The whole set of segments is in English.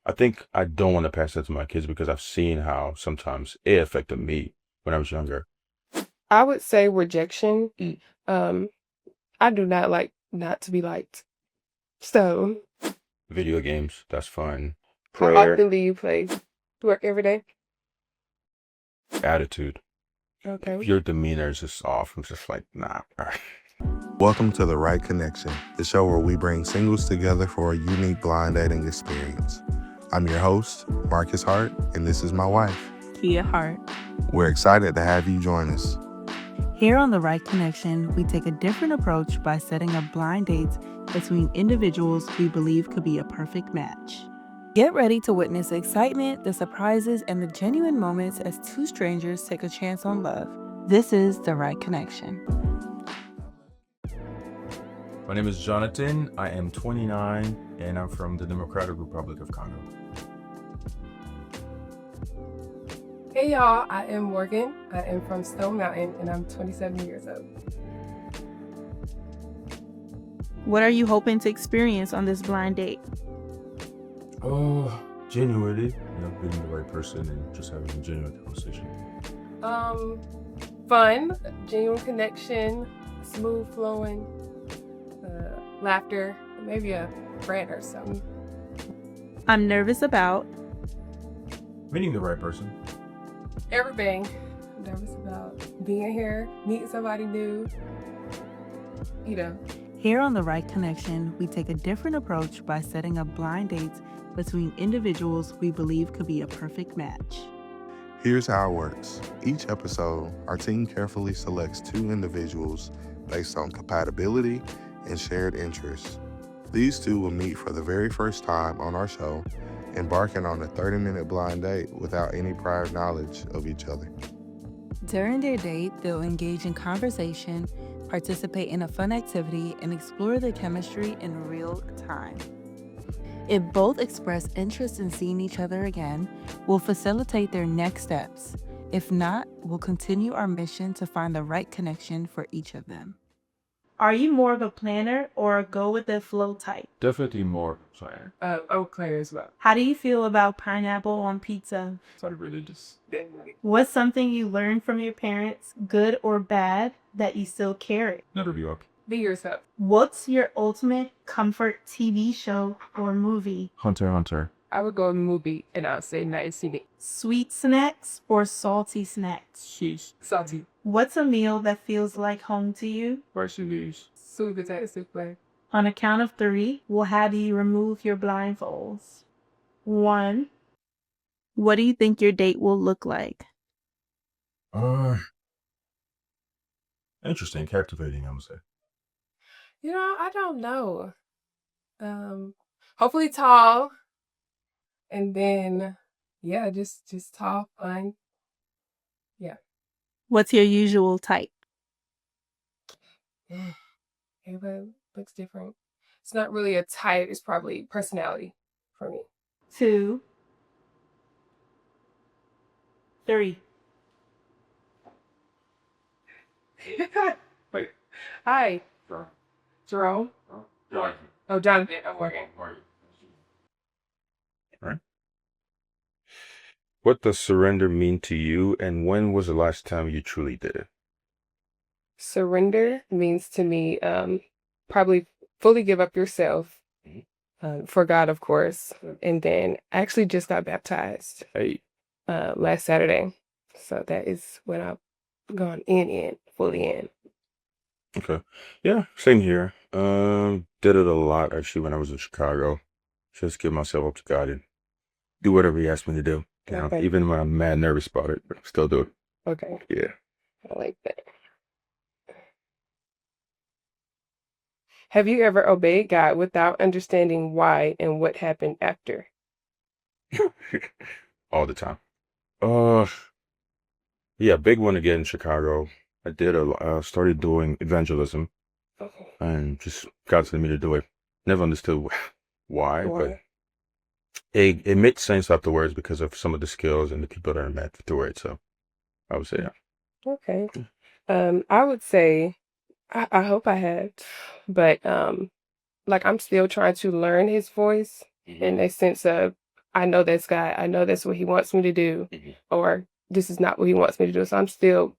I think I don't want to pass that to my kids because I've seen how sometimes it affected me when I was younger. I would say rejection. Um, I do not like not to be liked. So, Video games, that's fun. how Prayer, often do you play? Work every day? attitude. If Okay. your demeanor is just off, I'm just like, nah. All right. Welcome to The Right Connection, the show where we bring singles together for a unique blind dating experience. I'm your host, Marcus Hart, and this is my wife. Kia Hart. We're excited to have you join us. Here on The Right Connection, we take a different approach by setting up blind dates between individuals we believe could be a perfect match. Get ready to witness the excitement, the surprises, and the genuine moments as two strangers take a chance on love. This is The Right Connection. My name is Jonathan. I am 29 and I'm from the Democratic Republic of Congo. Hey y'all, I am Morgan. I am from Stone Mountain and I'm 27 years old. What are you hoping to experience on this blind date? Oh, genuinely, being the right person and just having a genuine conversation. Fun, genuine connection, smooth flowing, laughter, maybe a friend or something. I'm nervous about Meeting the right person. Everything. I'm nervous about being here, meeting somebody new. Here on The Right Connection, we take a different approach by setting up blind dates between individuals we believe could be a perfect match. Here's how it works. Each episode, our team carefully selects two individuals based on compatibility and shared interests. These two will meet for the very first time on our show, embarking on a 30-minute blind date without any prior knowledge of each other. During their date, they'll engage in conversation, participate in a fun activity, and explore their chemistry in real time. If both express interest in seeing each other again, we'll facilitate their next steps. If not, we'll continue our mission to find the right connection for each of them. Are you more of a planner or a go with the flow type? Definitely more planner. Eau Claire as well. How do you feel about pineapple on pizza? It's not religious. What's something you learned from your parents, good or bad, that you still carry? Never be up. Be yourself. What's your ultimate comfort TV show or movie? Hunter x Hunter. I would go in a movie and I'll say nice CD. Sweet snacks or salty snacks? Sheesh. Salty. What's a meal that feels like home to you? Varsity. Sweet potato souffle. On a count of 3, we'll have you remove your blindfolds. 1. What do you think your date will look like? Interesting, captivating, I'm gonna say. I don't know. Hopefully tall. And then, yeah, just tall, fun. Yeah. What's your usual type? Everybody looks different. It's not really a type. It's probably personality for me. 2. 3. Wait. Hi. Jerome? Oh, Jonathan. I'm working. Right. What does surrender mean to you, and when was the last time you truly did it? Surrender means to me probably fully give up yourself for God, of course. And then I actually just got baptized Hey. last Saturday. So that is when I've gone fully in. Okay. Yeah, same here. Did it a lot actually when I was in Chicago. Just give myself up to God and do whatever He asked me to do. Okay. Even when I'm mad nervous about it, but still do it. Okay. Yeah. I like that. Have you ever obeyed God without understanding why and what happened after? All the time. Uh, yeah, big one again in Chicago. I did started doing evangelism Okay. and just God told me to do it. Never understood why, but Why? it made sense afterwards because of some of the skills and the people that I met afterwards. So I would say that. Okay. I would say I hope I had, but like I'm still trying to learn his voice in a sense of I know that's God. I know that's what he wants me to do, Mhm. or this is not what he wants me to do. So I'm still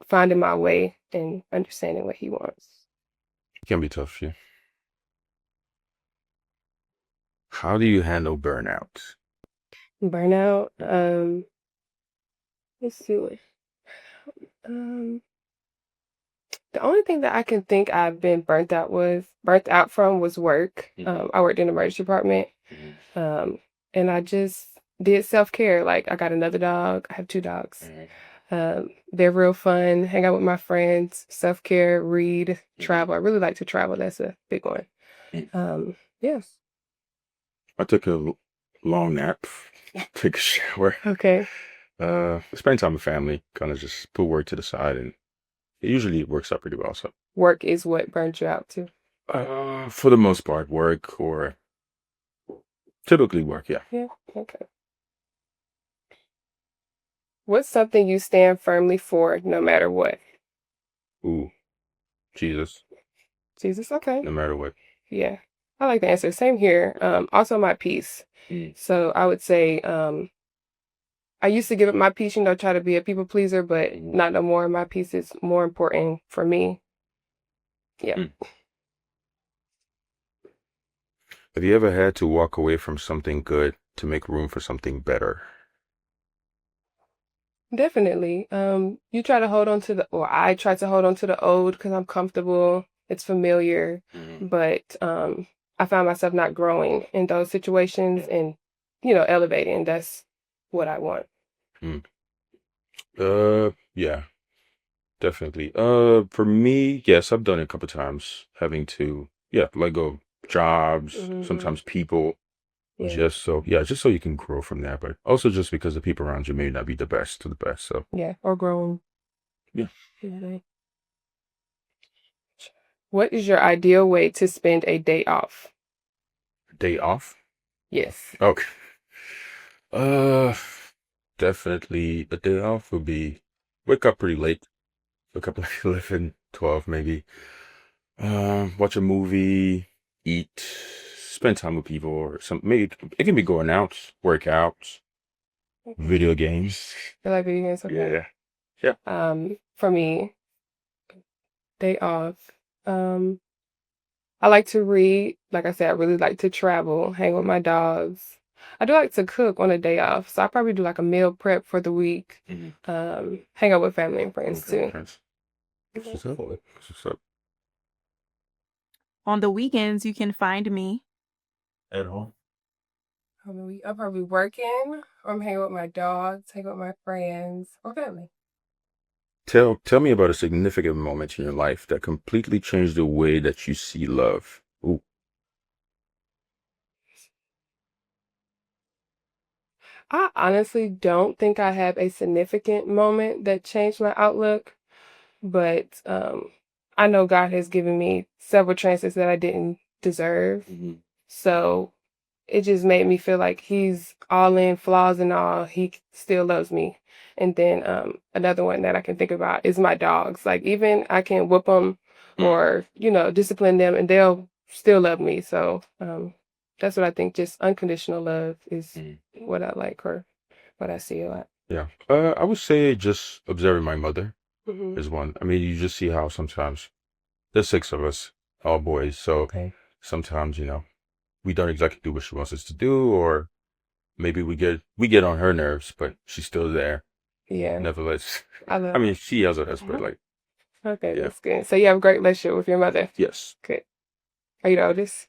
finding my way and understanding what he wants. It can be tough, yeah. How do you handle burnout? Burnout. Let's see what. Um, the only thing that I can think I've been burnt out from was work. I worked in the emergency department. And I just did self-care. Like I got another dog. I have 2 dogs. They're real fun. Hang out with my friends, self-care, read, travel. I really like to travel. That's a big one. Yes. I took a long nap, take a shower, Okay. spend time with family, kind of just put work to the side, and it usually works out pretty well. So, Work is what burnt you out too. for the most part, work or typically work, yeah. Yeah. Okay. What's something you stand firmly for no matter what? Ooh, Jesus, Jesus. Okay. no matter what. Yeah. I like the answer. Same here. Also my peace. So I would say, I used to give up my peace, try to be a people pleaser, but not no more. My peace is more important for me. Yeah. Mm. Have you ever had to walk away from something good to make room for something better? Definitely. You try to hold on to or I try to hold on to the old because I'm comfortable. It's familiar, but I found myself not growing in those situations and, elevating. That's what I want. Yeah, definitely. For me, yes, I've done it a couple times, having to, let go of jobs, sometimes people, Yeah. just so you can grow from that, but also just because the people around you may not be the best of the best. So, Yeah. Or growing. yeah. Yeah. What is your ideal way to spend a day off? Day off? Yes. Okay. Uh, Definitely a day off would be wake up pretty late, wake up like 11, 12 maybe. Watch a movie, eat, spend time with people, or maybe it can be going out, work out, video games. You like video games? Okay. Yeah. For me, day off. I like to read. Like I said, I really like to travel, hang with my dogs. I do like to cook on a day off, so I probably do like a meal prep for the week. Hang out with family and friends too. What's up? What's up? On the weekends, you can find me At home. I'm probably working, or I'm hanging with my dogs, hanging with my friends, or family. Tell me about a significant moment in your life that completely changed the way that you see love. Ooh. I honestly don't think I have a significant moment that changed my outlook, but I know God has given me several chances that I didn't deserve. So it just made me feel like he's all in, flaws and all, he still loves me. And then another one that I can think about is my dogs. Like even I can whoop them or, discipline them and they'll still love me. So that's what I think. Just unconditional love is what I like or what I see a lot. Yeah. I would say just observing my mother is one. I mean, you just see how sometimes there's 6 of us, all boys. So sometimes, we don't exactly do what she wants us to do, or maybe we get on her nerves, but she's still there. Yeah. Nevertheless. I love I mean, she yells at us, but like, Okay, yeah. that's good. So you have a great relationship with your mother? Yes. Good. Are you the oldest?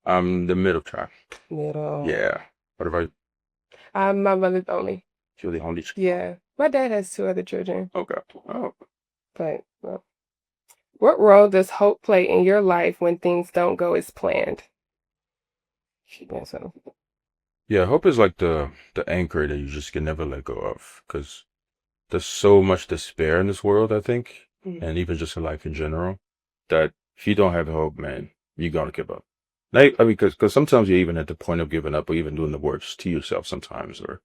I'm the middle child. Middle. Yeah. What about you? I'm my mother's only. You're the only child? Yeah. My dad has 2 other children. Okay. Oh. But well. What role does hope play in your life when things don't go as planned? Yeah, so. Yeah, hope is like the anchor that you just can never let go of, because there's so much despair in this world, I think, and even just in life in general, that if you don't have hope, man, you're gonna give up. Like, I mean, because sometimes you're even at the point of giving up, or even doing the worst to yourself sometimes, or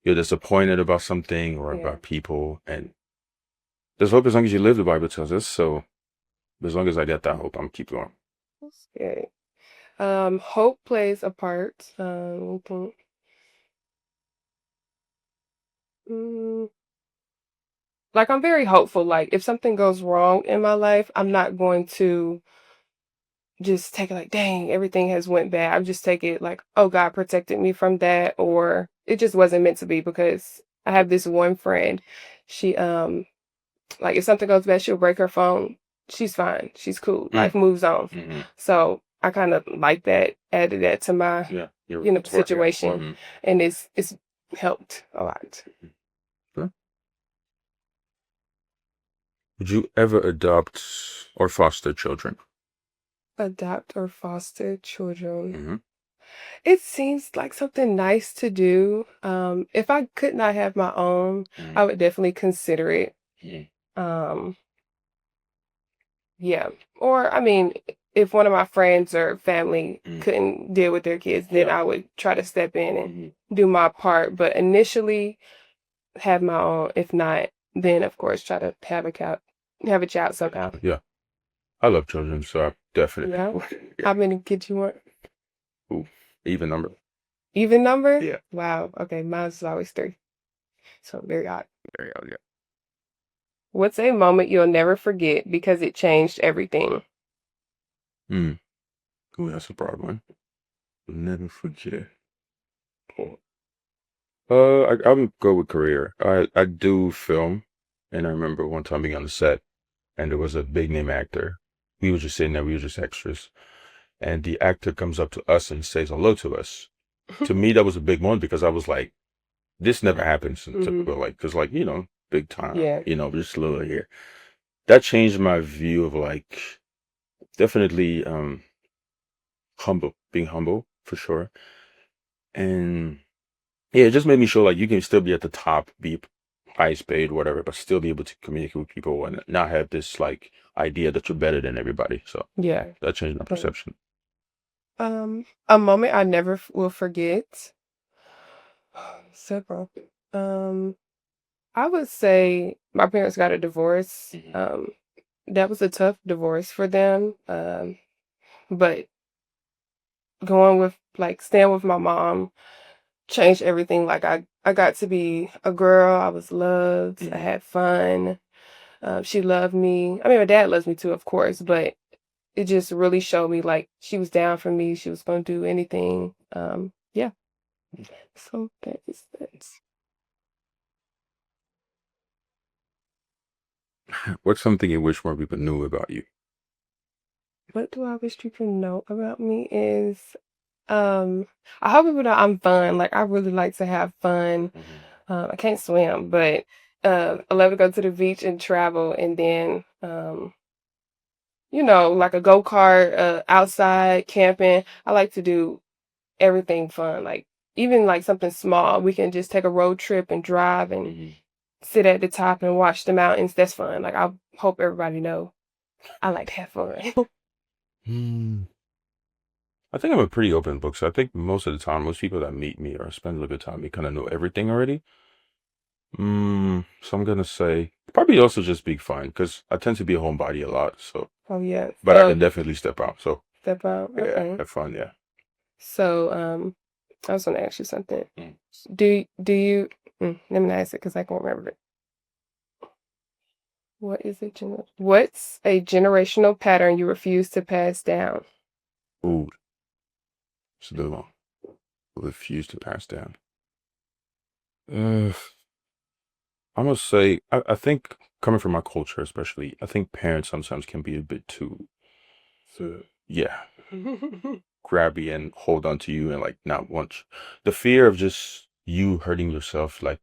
you're disappointed about something or about people, and there's hope as long as you live, the Bible tells us. So as long as I get that hope, I'm keep going. That's good. Hope plays a part. Mm, like I'm very hopeful. Like if something goes wrong in my life, I'm not going to just take it like, dang, everything has went bad. I just take it like, oh, God protected me from that, or it just wasn't meant to be. Because I have this one friend, she like if something goes bad, she'll break her phone. She's fine. She's cool. Life moves on. Mm-hmm. So I kind of like that, added that to my Yeah. situation, Mm-hmm. and it's helped a lot. Would you ever adopt or foster children? Adopt or foster children. Mm-hmm. It seems like something nice to do. If I could not have my own, I would definitely consider it. Um, yeah. Or I mean, if one of my friends or family couldn't deal with their kids, then I would try to step in and do my part. But initially, have my own. If not, then of course try to have a child somehow. Yeah. I love children, so I definitely Yeah. would. How many kids you want? Ooh, even number. Even number? Yeah. Wow. Okay, mine's always 3. So very odd. Very odd, yeah. What's a moment you'll never forget because it changed everything? Ooh, that's a broad one. I'll never forget. I'm go with career. I do film, and I remember one time being on the set, and there was a big name actor. We were just sitting there, we were just extras, and the actor comes up to us and says hello to us. To me, that was a big moment because I was like, this never happens in typical, like, because like big time, Yeah. just a little here. That changed my view of like definitely being humble for sure, and yeah, it just made me show like you can still be at the top, be highest paid, whatever, but still be able to communicate with people and not have this like idea that you're better than everybody. So Yeah. that changed my perception. A moment I never will forget. Several. I would say my parents got a divorce. That was a tough divorce for them. But going with like staying with my mom changed everything. Like I got to be a girl. I was loved. I had fun. She loved me. I mean, my dad loves me too, of course, but it just really showed me like she was down for me. She was going to do anything. Yeah. So that is that. What's something you wish more people knew about you? What do I wish people know about me is, I hope people know I'm fun. Like I really like to have fun. I can't swim, but I love to go to the beach and travel, and then like a go-kart, outside camping. I like to do everything fun. Like even like something small, we can just take a road trip and drive and sit at the top and watch the mountains. That's fun. Like I hope everybody know I like to have fun. I think I'm a pretty open book, so I think most of the time, most people that meet me or spend a little bit of time, they kind of know everything already. So I'm gonna say probably also just be fine because I tend to be a homebody a lot. So, Oh yeah. but I can definitely step out. So Step out. yeah, Okay. have fun. Yeah. So I was gonna ask you something. Do you? Let me not ask it because I can't remember it. What is it? What's a generational pattern you refuse to pass down? Ooh, it's a good one. Refuse to pass down. I must say, I think coming from my culture, especially, I think parents sometimes can be a bit too, yeah, grabby and hold on to you and like not want the fear of just you hurting yourself, like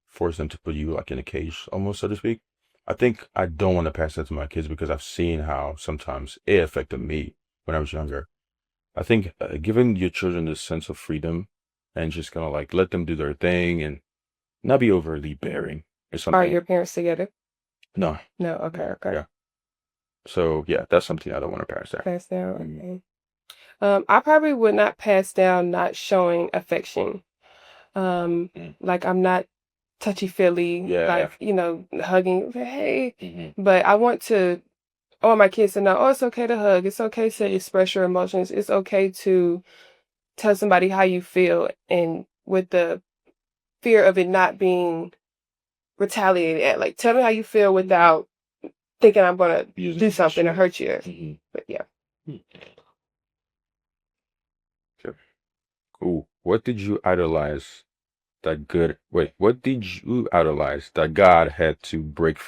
force them to put you like in a cage, almost so to speak. I think I don't want to pass that to my kids because I've seen how sometimes it affected me when I was younger. I think giving your children this sense of freedom and just kind of like let them do their thing and not be overly bearing or Are something. your parents together? No. No. Okay. Yeah. So yeah, that's something I don't want to pass down. Pass down. Okay. I probably would not pass down not showing affection. Like I'm not touchy-feely, Yeah. like, hugging, hey. But I want my kids to know, oh, it's okay to hug. It's okay to express your emotions. It's okay to tell somebody how you feel, and with the fear of it not being retaliated at. Like, tell me how you feel without thinking I'm gonna do something to hurt you. Mm-hmm. But yeah. Okay. Ooh, what did you idolize what did you idolize that God had to break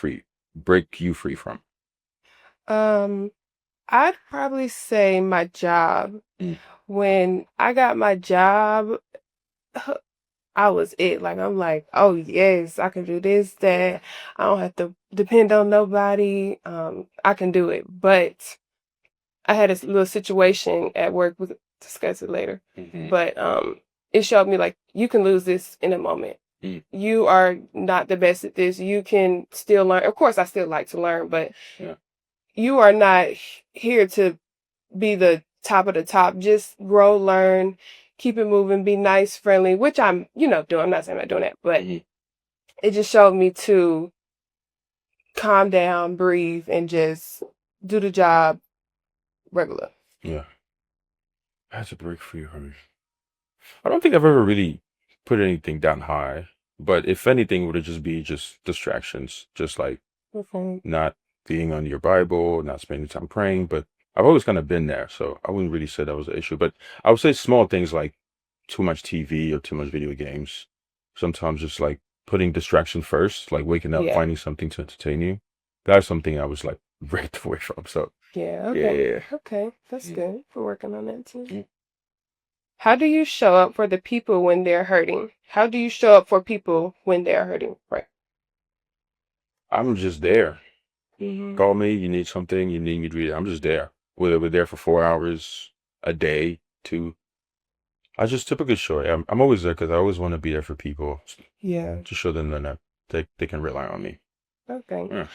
you free from? I'd probably say my job. Mm. When I got my job, I was it. Like, I'm like, oh yes, I can do this, that. I don't have to depend on nobody. I can do it. But I had a little situation at work. We'll discuss it later. Mm-hmm. But it showed me like you can lose this in a moment. Mm. You are not the best at this. You can still learn. Of course, I still like to learn, but Yeah. you are not here to be the top of the top. Just grow, learn, keep it moving, be nice, friendly, which I'm, doing. I'm not saying I'm not doing that, but Mm-hmm. it just showed me to calm down, breathe, and just do the job regular. Yeah. I had to break free from it. I don't think I've ever really put anything down high, but if anything, would it just be just distractions, just like Okay. not being on your Bible, not spending time praying. But I've always kind of been there, so I wouldn't really say that was an issue. But I would say small things like too much TV or too much video games. Sometimes just like putting distraction first, like waking up, Yeah. finding something to entertain you. That's something I was like breaked away from. So Yeah. Okay. yeah. Okay. That's Yeah. good. We're working on that too. Mm. How do you show up for the people when they're hurting? How do you show up for people when they're hurting? Right. I'm just there. Mm-hmm. Call me, you need something, you need me to read. I'm just there. Whether we're there for 4 hours a day, two. I just typically show it. I'm always there because I always want to be there for people Yeah. to show them that they can rely on me. Okay. Yeah.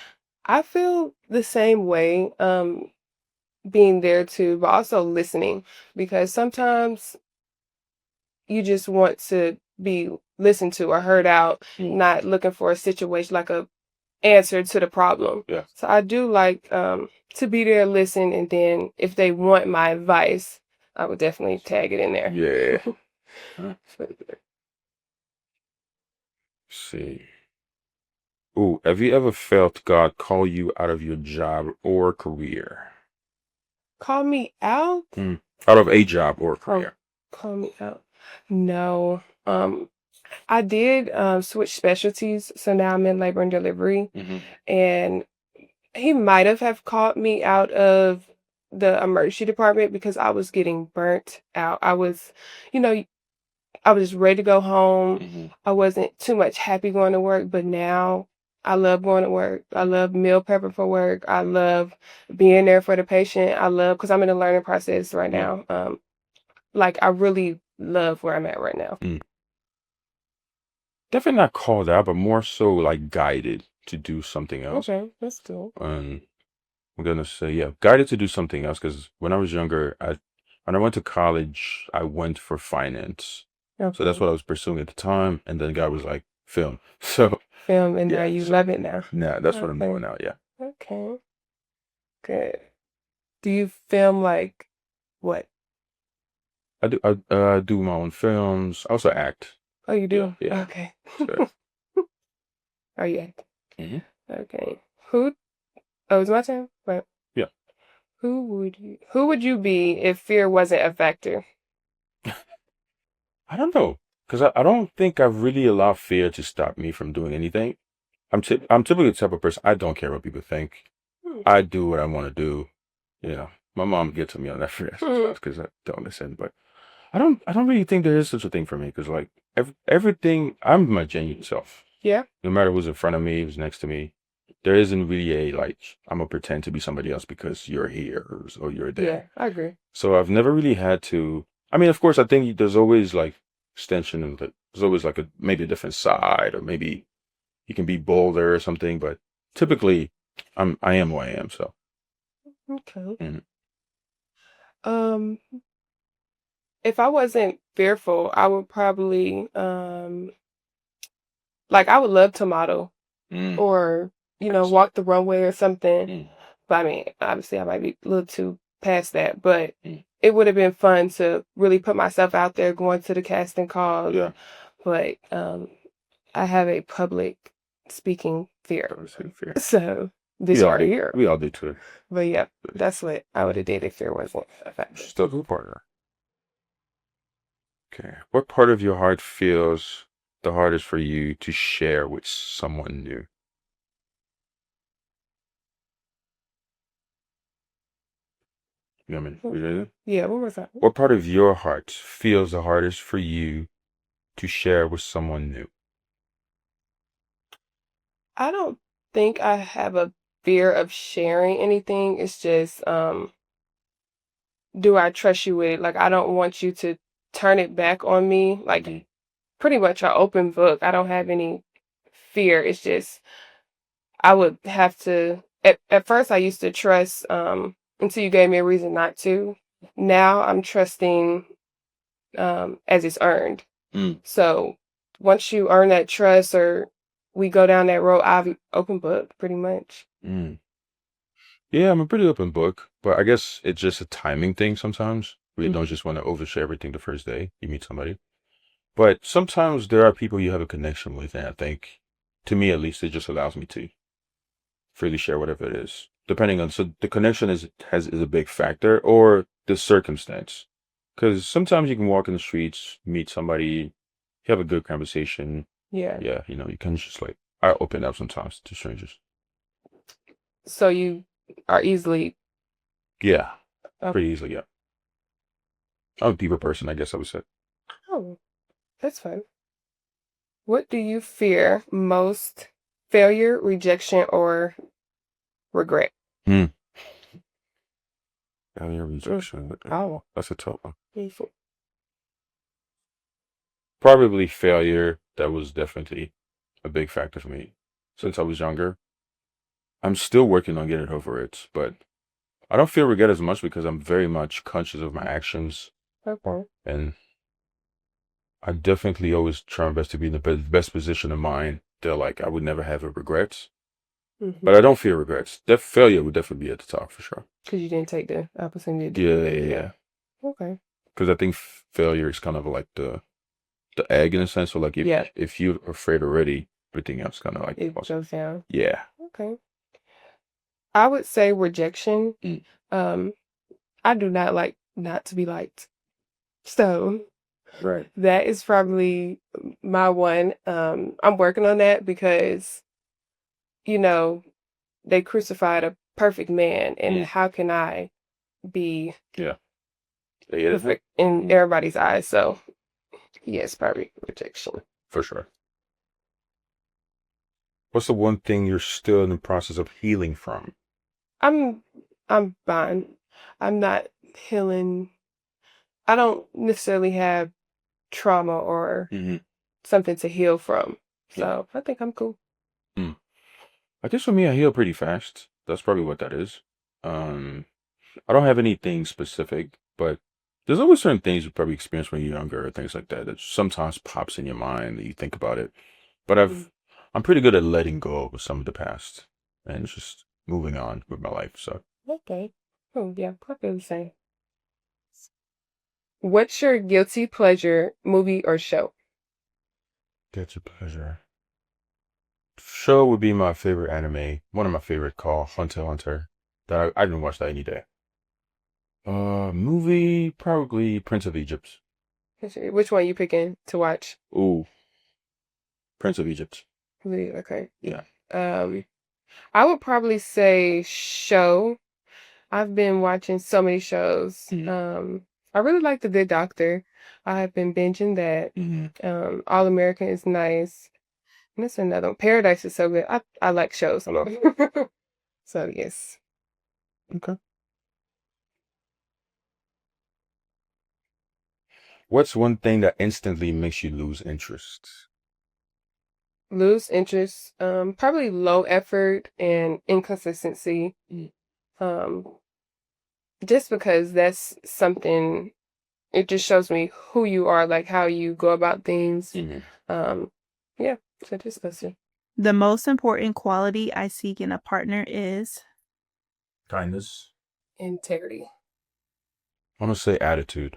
I feel the same way, being there too, but also listening, because sometimes you just want to be listened to or heard out, not looking for a situation like a answer to the problem. Yeah. So I do like to be there, listen, and then if they want my advice, I would definitely tag it in there. Yeah. Let's see. Ooh, have you ever felt God call you out of your job or career? Call me out? Out of a job or career. Call me out. No. I did switch specialties, so now I'm in labor and delivery, Mm-hmm. and he might have called me out of the emergency department because I was getting burnt out. I was, I was just ready to go home. Mm-hmm. I wasn't too much happy going to work, but now I love going to work. I love meal prepping for work. I love being there for the patient. I love, because I'm in a learning process right Yeah. now. Like, I really love where I'm at right now. Definitely not called out, but more so like guided to do something else. Okay, that's cool. And I'm gonna say, yeah, guided to do something else because when I was younger, when I went to college, I went for finance. So that's Okay. what I was pursuing at the time. And then God was like, film. So Film, and now yeah, you so love it now. nah, that's what I'm Okay. doing now. Yeah. Okay. Good. Do you film like what? I do my own films. I also act. Oh, you do? Yeah. Okay. So, Are you acting? mhm. Okay. It's my turn? Right. Yeah. Who would you be if fear wasn't a factor? I don't know. Because I don't think I've really allowed fear to stop me from doing anything. I'm typically the type of person, I don't care what people think. I do what I want to do. My mom gets on me on that for that sometimes because I don't listen. But I don't really think there is such a thing for me because like everything, I'm my genuine self. Yeah. No matter who's in front of me, who's next to me, there isn't really a like I'm gonna pretend to be somebody else because you're here or you're there. Yeah, I agree. So I've never really had to. I mean, of course, I think there's always like extension and there's always like maybe a different side or maybe you can be bolder or something. But typically, I am who I am. So. Okay. Mhm. If I wasn't fearful, I would probably like I would love to model or walk the runway or something. But I mean, obviously I might be a little too past that, but it would have been fun to really put myself out there going to the casting calls. Yeah. But I have a public speaking fear. I would say fear. So this all right here. We all do too. But yeah, that's what I would have did if fear wasn't a factor. Still good partner. Okay. What part of your heart feels the hardest for you to share with someone new? You know what I mean? You ready? Yeah, what was that? What part of your heart feels the hardest for you to share with someone new? I don't think I have a fear of sharing anything. It's just, do I trust you with it? Like, I don't want you to turn it back on me. Like, pretty much an open book. I don't have any fear. It's just, I would have to, at first, I used to trust, until you gave me a reason not to. Now I'm trusting, as it's earned. Mm. So once you earn that trust or we go down that road, I've open book pretty much. Mm. Yeah, I'm a pretty open book, but I guess it's just a timing thing sometimes. We don't just want to overshare everything the first day you meet somebody. But sometimes there are people you have a connection with, and I think, to me at least, it just allows me to freely share whatever it is. Depending on, so the connection is a big factor, or the circumstance. Because sometimes you can walk in the streets, meet somebody, you have a good conversation. Yeah. Yeah, you can just I open up sometimes to strangers. So you are easily. Yeah, Okay. pretty easily, yeah. I'm a deeper person, I guess I would say. Oh, that's fun. What do you fear most? Failure, rejection, or regret? Failure, rejection. Oh, that's a tough one. Probably failure. That was definitely a big factor for me since I was younger. I'm still working on getting over it, but I don't feel regret as much because I'm very much conscious of my actions. Okay. And I definitely always try my best to be in the best position of mind that I would never have a regret. But I don't feel regrets. That failure would definitely be at the top for sure. Because you didn't take the opportunity. Yeah. Okay. Because I think failure is kind of like the egg in a sense. So if you're afraid already, everything else kind of it goes down. Yeah. Okay. I would say rejection. I do not like not to be liked. So Right. that is probably my one. I'm working on that because, they crucified a perfect man, and how can I be perfect in everybody's eyes? So yes, probably rejection. For sure. What's the one thing you're still in the process of healing from? I'm fine. I'm not healing. I don't necessarily have trauma or something to heal from. So I think I'm cool. I guess for me, I heal pretty fast. That's probably what that is. I don't have anything specific, but there's always certain things you probably experience when you're younger or things like that that sometimes pops in your mind and you think about it. But I'm pretty good at letting go of some of the past and just moving on with my life. So Okay. Oh yeah, I feel the same. What's your guilty pleasure movie or show? guilty pleasure. Show would be my favorite anime. One of my favorite called Hunter x Hunter. That I didn't watch that any day. Movie probably Prince of Egypt. Which one you picking to watch? Ooh, Prince of Egypt. Okay. Yeah. I would probably say show. I've been watching so many shows. I really like The Good Doctor. I've been binging that. All American is nice. And that's another one. Paradise is so good. I like shows. So yes. Okay. What's one thing that instantly makes you lose interest? Lose interest. Probably low effort and inconsistency. Just because that's something, it just shows me who you are, like how you go about things. Yeah, so just listen. The most important quality I seek in a partner is Kindness. Integrity. I'm gonna say attitude.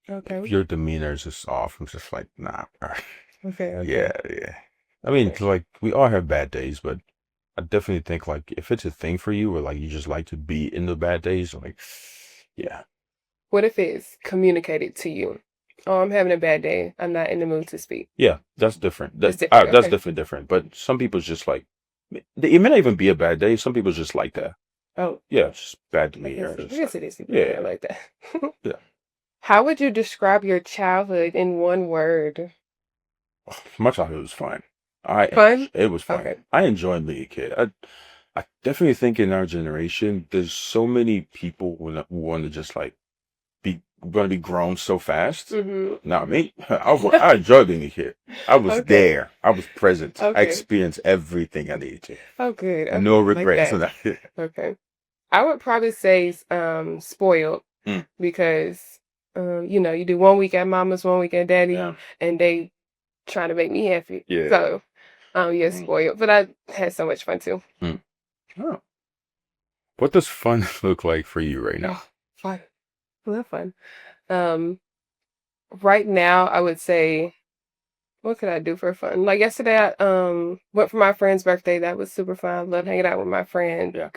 Okay. If your demeanor is just off, I'm just like, nah. Okay. Yeah. I mean, Okay. like we all have bad days, but I definitely think like if it's a thing for you, or like you just like to be in the bad days, like yeah, What if it's communicated to you? Oh, I'm having a bad day. I'm not in the mood to speak. yeah, that's different. That's different. That's Okay. definitely different. But some people just like it may not even be a bad day. Some people just like that. Oh, Yeah, it's just bad to I me. guess, Or I just guess it is people that are yeah, like that. yeah. How would you describe your childhood in one word? My childhood was fine. Fun? It was fine. Okay. I enjoyed being a kid. I definitely think in our generation, there's so many people who want to just like want to be grown so fast. Mm-hmm. Not me. I enjoyed being a kid. I was Okay. there. I was present. I Okay. experienced everything I needed to. Oh, good. No Okay. Like regrets. that. Okay. I would probably say spoiled Mm, because you do 1 week at mama's, 1 week at daddy, yeah. and they trying to make me happy. Yeah. So yeah, Mm, spoiled. But I had so much fun too. mm. Oh. What does fun look like for you right now? Oh, fun. I love fun. Um right now I would say what could I do for fun? Like yesterday I went for my friend's birthday. That was super fun. I love hanging out with my friend Yeah.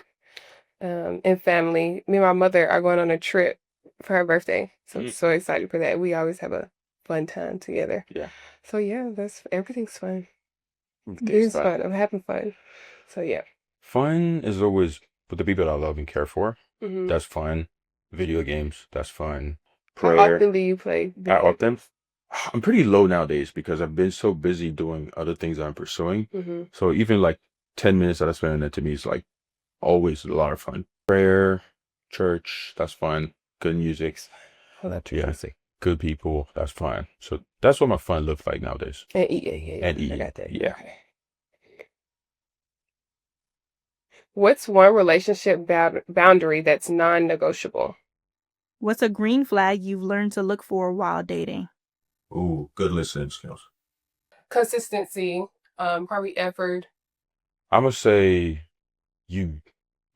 and family. Me and my mother are going on a trip for her birthday. So Mm, so excited for that. We always have a fun time together. yeah. So yeah, that's everything's fun. It Everything's is fun. fun. I'm having fun. So yeah. Fun is always with the people that I love and care for. Hmm. That's fun. Video games, that's fun. How Prayer. often do you play I video up them. I'm pretty low nowadays because I've been so busy doing other things that I'm pursuing. games? Hmm. So even like 10 minutes that I spend on it to me is like always a lot of fun. Prayer, church, that's fun. Good music. Hold on, Yeah. Good people, that's fine. So that's what my fun looks like nowadays. And eat, yeah. And I eating. got that. Yeah. Okay. What's one relationship boundary that's non-negotiable? What's a green flag you've learned to look for while dating? Ooh, good listening skills. Consistency, probably effort. I'm gonna say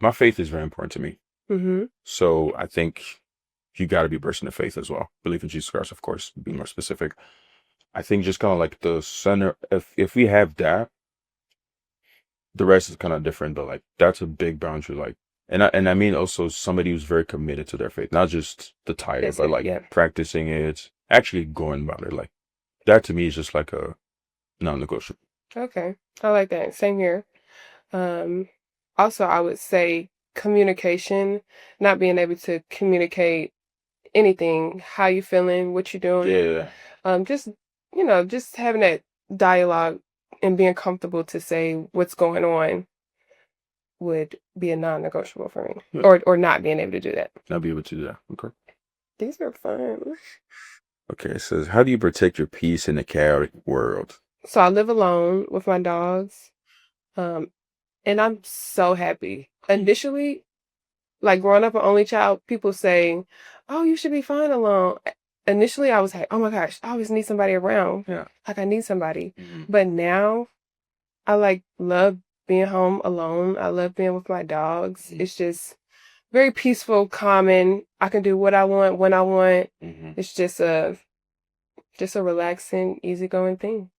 my faith is very important to me. Mm-hmm. So I think you got to be a person of faith as well. Believe in Jesus Christ, of course, be more specific. I think just kind of like the center, if we have that, the rest is kind of different, but like that's a big boundary. Like, and I mean also somebody who's very committed to their faith, not just the title, That's but it, like yeah. practicing it, actually going about it. Like that to me is just like a non-negotiable. Okay. I like that. Same here. Also, I would say communication, not being able to communicate anything, how you feeling, what you're doing. Yeah, Just having that dialogue and being comfortable to say what's going on would be a non-negotiable for me, yeah. or not being able to do that. I'll be able to do that. Okay. These are fun. Okay. It says, how do you protect your peace in a chaotic world? So I live alone with my dogs, um, and I'm so happy. Initially, like growing up an only child, people say, "Oh, you should be fine alone." Initially, I was like, "Oh my gosh, I always need somebody around. Yeah. Like I need somebody." Mhm. But now, I like love being home alone. I love being with my dogs. Mhm. It's just very peaceful, calming. I can do what I want when I want. Mhm. It's just a relaxing, easygoing thing.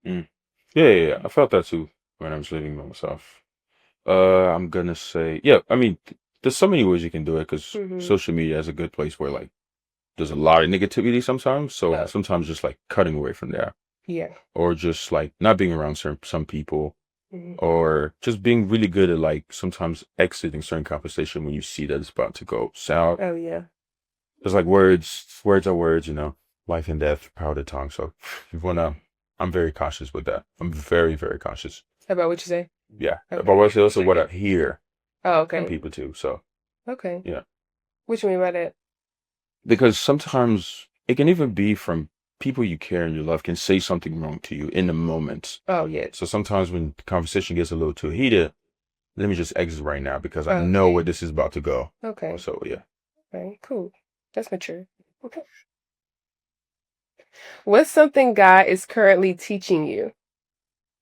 Yeah. I felt that too when I was living by myself. I'm gonna say, yeah. I mean, there's so many ways you can do it because Hmm. social media is a good place where like there's a lot of negativity sometimes. So Oh, sometimes just like cutting away from there, yeah. or just like not being around some people, Hmm. or just being really good at like sometimes exiting certain conversation when you see that it's about to go south. Oh, yeah. There's like words are words, life and death, power of the tongue. So if you wanna, I'm very cautious with that. I'm very, very cautious. About what you say? Yeah. Okay. But what's also what I hear Oh, from okay. people too. So Okay. yeah. What you mean by that? Because sometimes it can even be from people you care and you love can say something wrong to you in the moment. Oh, yes. So sometimes when the conversation gets a little too heated, let me just exit right now because I know Okay. where this is about to go. Okay. So yeah. Okay. Cool. That's mature. Okay. What's something God is currently teaching you?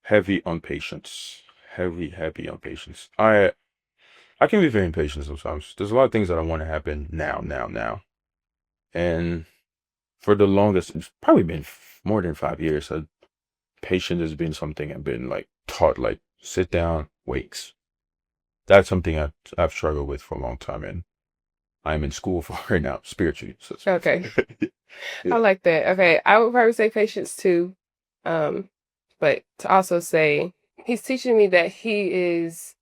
Heavy on patience. Heavy on patience. I can be very impatient sometimes. There's a lot of things that I want to happen now. And for the longest, it's probably been more than 5 years. Patience has been something I've been like taught like sit down, wait. That's something I've struggled with for a long time, and I'm in school for right now, spiritually. So Okay. Yeah. I like that. Okay. I would probably say patience too. But to also say he's teaching me that he is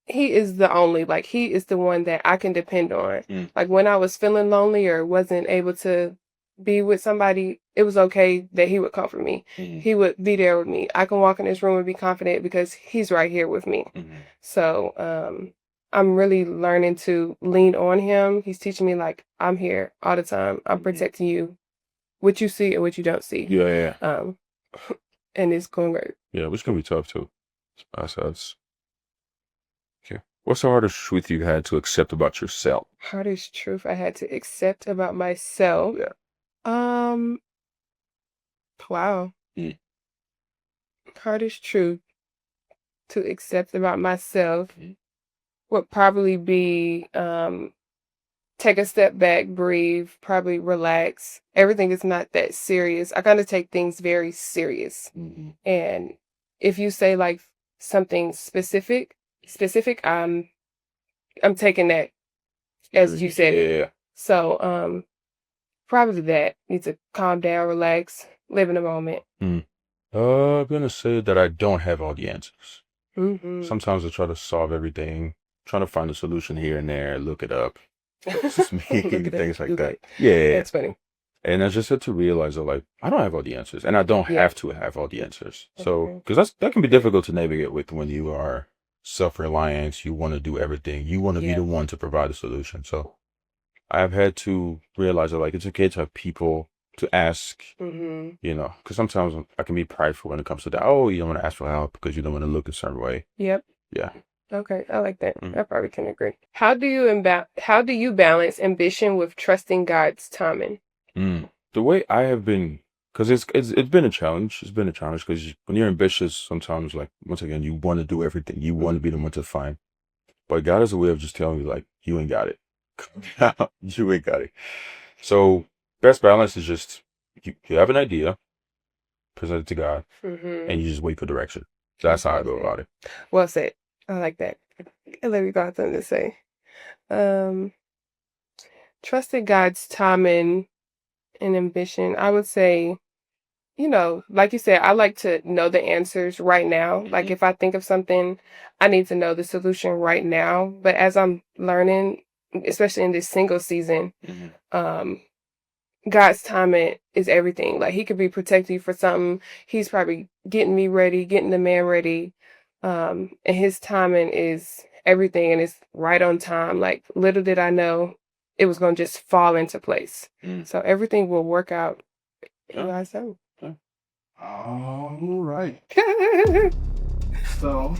the only, like he is the one that I can depend on. Like when I was feeling lonely or wasn't able to be with somebody, it was okay that he would comfort me. He would be there with me. I can walk in this room and be confident because he's right here with me. So I'm really learning to lean on him. He's teaching me like I'm here all the time. I'm protecting you, what you see and what you don't see. Yeah. And it's going great. Yeah, which can be tough too. Us. Okay. What's the hardest truth you had to accept about yourself? Hardest truth I had to accept about myself. Yeah. Wow. Hardest truth to accept about myself would probably be take a step back, breathe, probably relax. Everything is not that serious. I kind of take things very serious. And if you say like something specific, I'm taking that as you said it. Yeah. So probably that. Need to calm down, relax, live in the moment. I'm gonna say that I don't have all the answers. Sometimes I try to solve everything, trying to find a solution here and there, look it up. Just me, things like that. Yeah. That's funny. And I just had to realize that, like, I don't have all the answers, and I don't have to have all the answers. So, because that can be difficult to navigate with when you are self-reliant, you want to do everything, you want to be the one to provide a solution. So, I've had to realize that, like, it's okay to have people to ask, you know, because sometimes I can be prideful when it comes to that. Oh, you don't want to ask for help because you don't want to look a certain way. Yep. Yeah. Okay, I like that. I probably can agree. How do you balance ambition with trusting God's timing? The way I have been, because it's been a challenge. It's been a challenge because when you're ambitious, sometimes, like, once again, you want to do everything. You want to be the one to find. But God has a way of just telling you, like, you ain't got it. You ain't got it. So best balance is just you have an idea, present it to God, and you just wait for direction. That's how I go about it. Well said. I like that. I love you got something to say. Trusting God's timing and ambition. I would say, you know, like you said, I like to know the answers right now. Like if I think of something, I need to know the solution right now. But as I'm learning, especially in this single season, God's timing is everything. Like he could be protecting you for something. He's probably getting me ready, getting the man ready. And his timing is everything and it's right on time. Like little did I know it was going to just fall into place. So everything will work out. God's time. All right. So,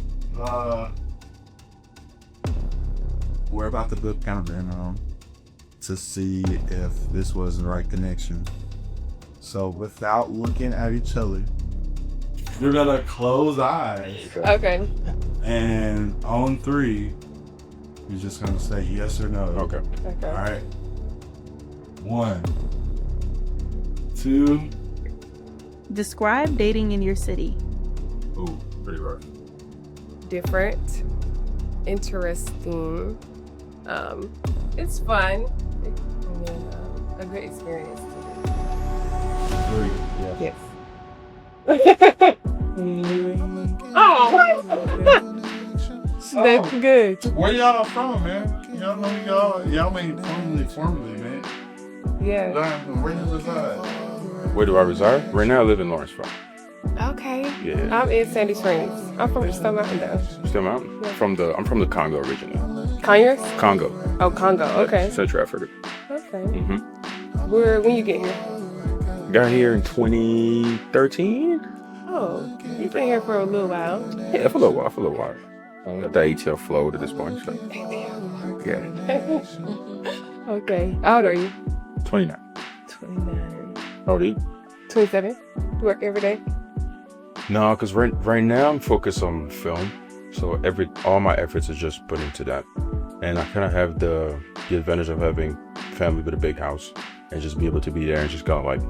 we're about to look kind of in to see if this was the right connection. So, without looking at each other, you're gonna close eyes. Okay. And on 3, you're just gonna say yes or no. Okay. All right. 1, 2. Describe dating in your city. Ooh, pretty rough. Different, interesting. It's fun. And then, a good experience. 3. Yes. Oh, that's good. Where y'all from, man? Y'all know y'all made formally, man. Yeah. Where you reside? Where do I reside? Right now I live in Lawrenceville. Okay. Yeah. I'm in Sandy Springs. I'm from Stone Mountain though. Still Mountain? Yeah. I'm from the Congo originally. Conyers? Congo. Oh, Congo. Okay. Central Africa. Okay. Mm-hmm. When you get here? Got here in 2013. Oh, you've been here for a little while. Yeah, for a little while. Got that ATL flowed at this point. So. Yeah. Okay. How old are you? 29. 29. How old are you? 27. You work every day? No, because right now I'm focused on film. So all my efforts are just put into that. And I kind of have the advantage of having family with a big house and just be able to be there and just kind of like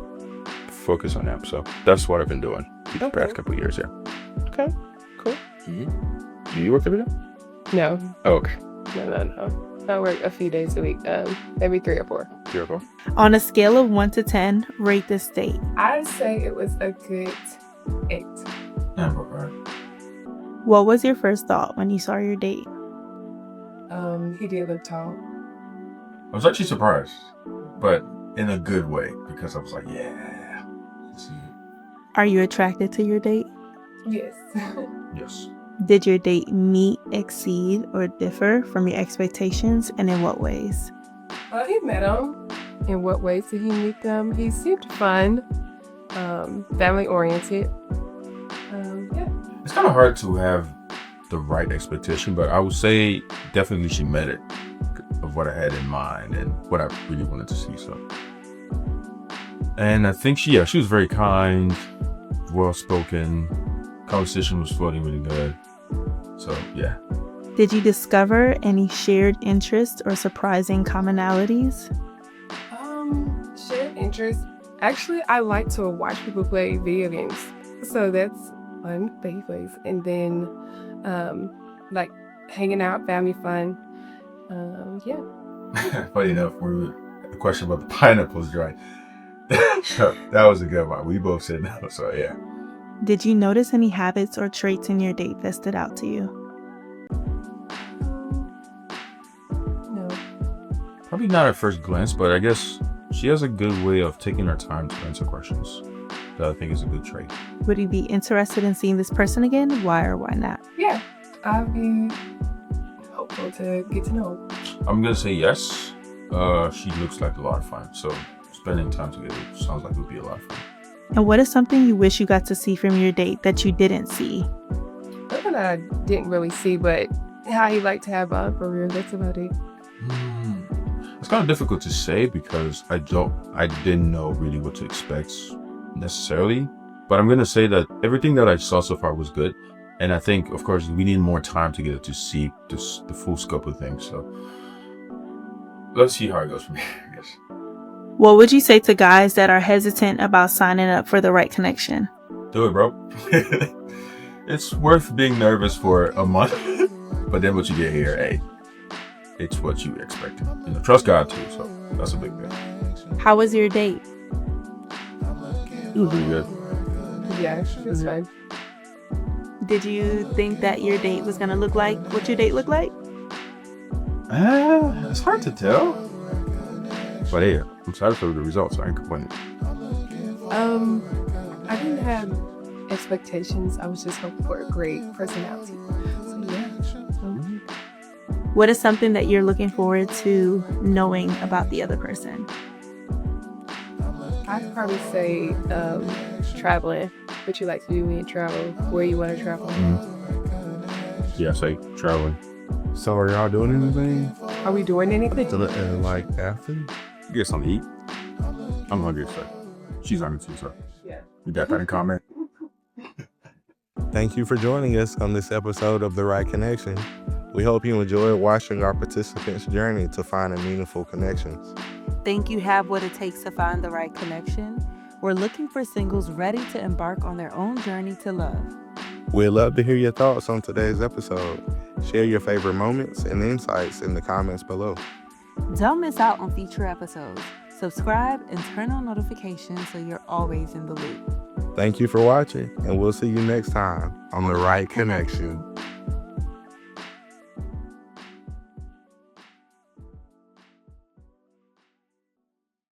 focus on that. So that's what I've been doing the past couple of years, yeah. Okay, cool. Do you work every day? No, Oh, okay. no. I work a few days a week, every 3 or 4. 3 or 4? On a scale of 1 to 10, rate this date. I'd say it was a good 8. I'm alright. What was your first thought when you saw your date? He did look tall. I was actually surprised, but in a good way, because I was like, yeah. See. Are you attracted to your date? Yes. Yes. Did your date meet, exceed, or differ from your expectations, and in what ways? Well, he met him. In what ways did he meet them? He seemed fun, family oriented. Yeah. It's kind of hard to have the right expectation, but I would say definitely she met it of what I had in mind and what I really wanted to see. So, and I think she was very kind, well spoken. Conversation was flowing really good. So yeah. Did you discover any shared interests or surprising commonalities? Shared interest. Actually, I like to watch people play video games, so that's one that he plays. And then, like hanging out, family fun. Yeah. Funny enough, the question about the pineapples dry. That was a good one. We both said no, so yeah. Did you notice any habits or traits in your date that stood out to you? No. Probably not at first glance, but I guess she has a good way of taking her time to answer questions. That I think is a good trait. Would you be interested in seeing this person again? Why or why not? Yeah. I'd be hopeful to get to know him. I'm gonna say yes. She looks like a lot of fun, so spending time together sounds like it would be a lot of fun. And what is something you wish you got to see from your date that you didn't see? Nothing that I didn't really see, but how he liked to have fun for real. That's about it. It's kind of difficult to say because I didn't know really what to expect necessarily. But I'm gonna say that everything that I saw so far was good, and I think, of course, we need more time together to see the full scope of things. So let's see how it goes from here, I guess. What would you say to guys that are hesitant about signing up for the right connection? Do it, bro. It's worth being nervous for a month, but then what you get here, hey, it's what you expected. Trust God too, so that's a big thing. How was your date? It was pretty good. Yeah, it was fun. Did you think that your date was going to look like what your date looked like? It's hard to tell. But hey, I'm satisfied with the results, so I ain't complaining. I didn't have expectations. I was just hoping for a great personality. So yeah. What is something that you're looking forward to knowing about the other person? I'd probably say traveling. What you like to do when you travel, where you want to travel. Yeah, say traveling. So are y'all doing anything? Are we doing anything? Like after? Get something to eat. I'm hungry, so she's hungry too, so Yeah. we got that in common. Thank you for joining us on this episode of The Right Connection. We hope you enjoyed watching our participants' journey to finding meaningful connections. Think you have what it takes to find the right connection? We're looking for singles ready to embark on their own journey to love. We'd love to hear your thoughts on today's episode. Share your favorite moments and insights in the comments below. Don't miss out on future episodes. Subscribe and turn on notifications so you're always in the loop. Thank you for watching, and we'll see you next time on The Right Connection.